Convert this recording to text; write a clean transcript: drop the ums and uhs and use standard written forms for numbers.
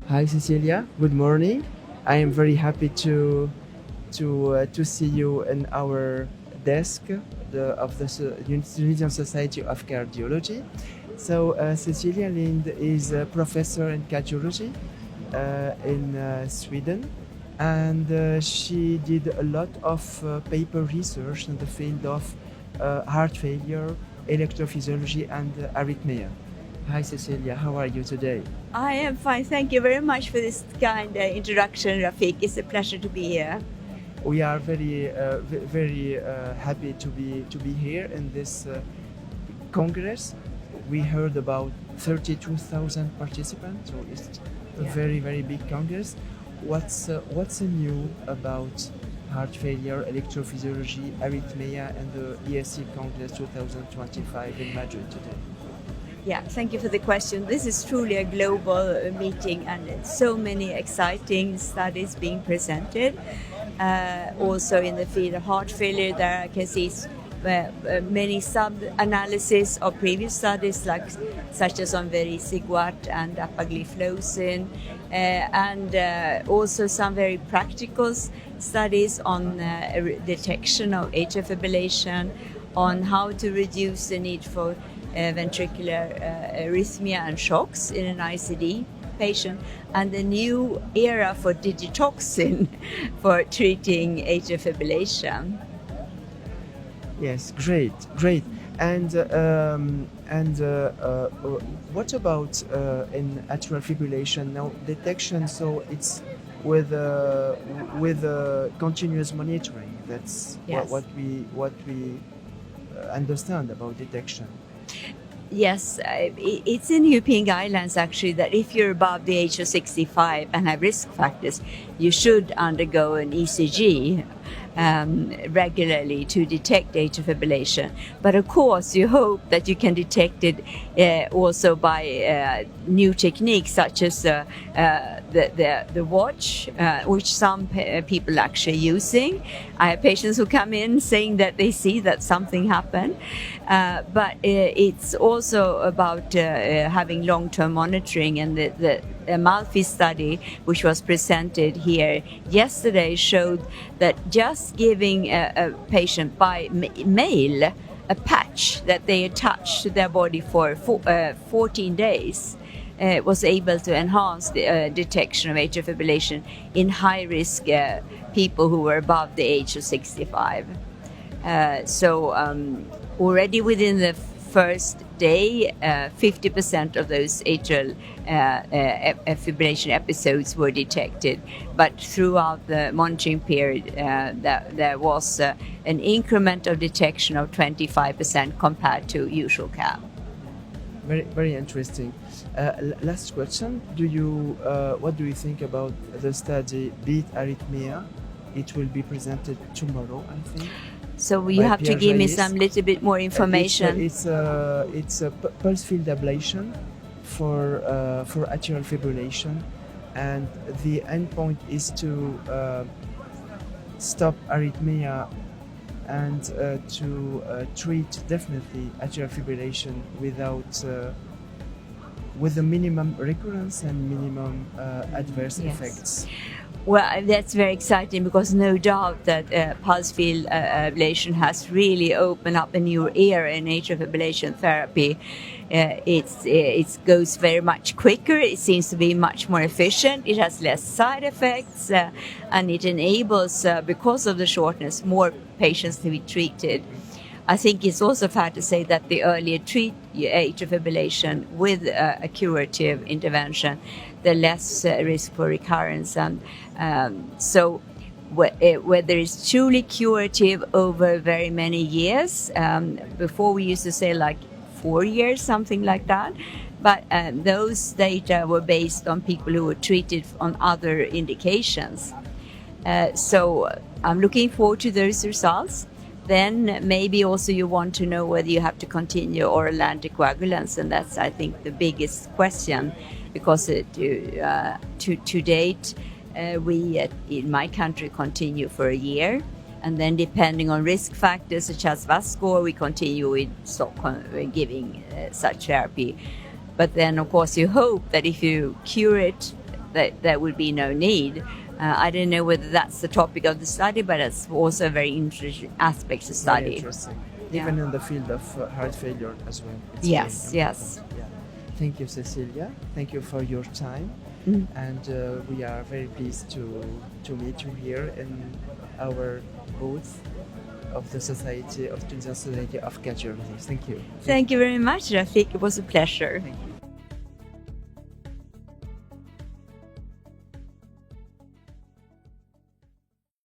Hi Cecilia, good morning. I am very happy to see you in our desk of the Unitarian Society of Cardiology. So Cecilia Lind is a professor in cardiology in Sweden, and she did a lot of paper research in the field of heart failure, electrophysiology, and arrhythmia. Hi Cecilia, how are you today? I am fine. Thank you very much for this kind introduction, Rafik. It's a pleasure to be here. We are very happy to be here in this congress. We heard about 32,000 participants, so it's a very big congress. What's new about heart failure, electrophysiology, arrhythmia, and the ESC Congress 2025 in Madrid today? Yeah, thank you for the question. This is truly a global meeting, and so many exciting studies being presented. Also in the field of heart failure, there I can see many sub-analysis of previous studies, such as on vericiguat and dapagliflozin, and also some very practical studies on detection of atrial fibrillation, on how to reduce the need for ventricular arrhythmia and shocks in an ICD patient, and the new era for digitoxin for treating atrial fibrillation. Yes, great. And what about in atrial fibrillation now detection? So it's with continuous monitoring. That's Yes. what we understand about detection. Yes, it's in European guidelines actually that if you're above the age of 65 and have risk factors, you should undergo an ECG regularly to detect atrial fibrillation. But of course, you hope that you can detect it also by new techniques such as the watch, which some people are actually using. I have patients who come in saying that they see that something happened. But it's also about having long-term monitoring, and the Amalfi study, which was presented here yesterday, showed that just giving a patient by mail a patch that they attach to their body for 14 days was able to enhance the detection of atrial fibrillation in high-risk people who were above the age of 65. Already within the first day, 50% of those atrial fibrillation episodes were detected. But throughout the monitoring period, there was an increment of detection of 25% compared to usual care. Very interesting. Last question: what do you think about the study Beat Arrhythmia? It will be presented tomorrow, I think. So you have to give me some little bit more information. It's a pulse field ablation for atrial fibrillation, and the endpoint is to stop arrhythmia and to treat definitely atrial fibrillation with a minimum recurrence and minimum adverse effects. Well, that's very exciting, because no doubt that pulse field ablation has really opened up a new era in atrial fibrillation therapy. It goes very much quicker. It seems to be much more efficient. It has less side effects, and it enables, because of the shortness, more patients to be treated. I think it's also fair to say that the earlier treat atrial fibrillation with a curative intervention, the less risk for recurrence. And so whether it's truly curative over very many years, before we used to say like 4 years, something like that. But those data were based on people who were treated on other indications. So I'm looking forward to those results. Then maybe also you want to know whether you have to continue oral anticoagulants, and that's, I think, the biggest question, because to date, we in my country continue for a year, and then depending on risk factors such as VAS score, we continue with giving such therapy. But then, of course, you hope that if you cure it there would be no need. I don't know whether that's the topic of the study, but it's also a very interesting aspect to Very study. interesting. Yeah. Even in the field of heart failure as well. It's Yes, very yes. important. Yeah. Thank you, Cecilia. Thank you for your time. Mm. And we are very pleased to meet you here in our booth of the Society of Tunisian Society of Cardiology. Thank you. Thank you very much, Rafik. It was a pleasure. Thank you.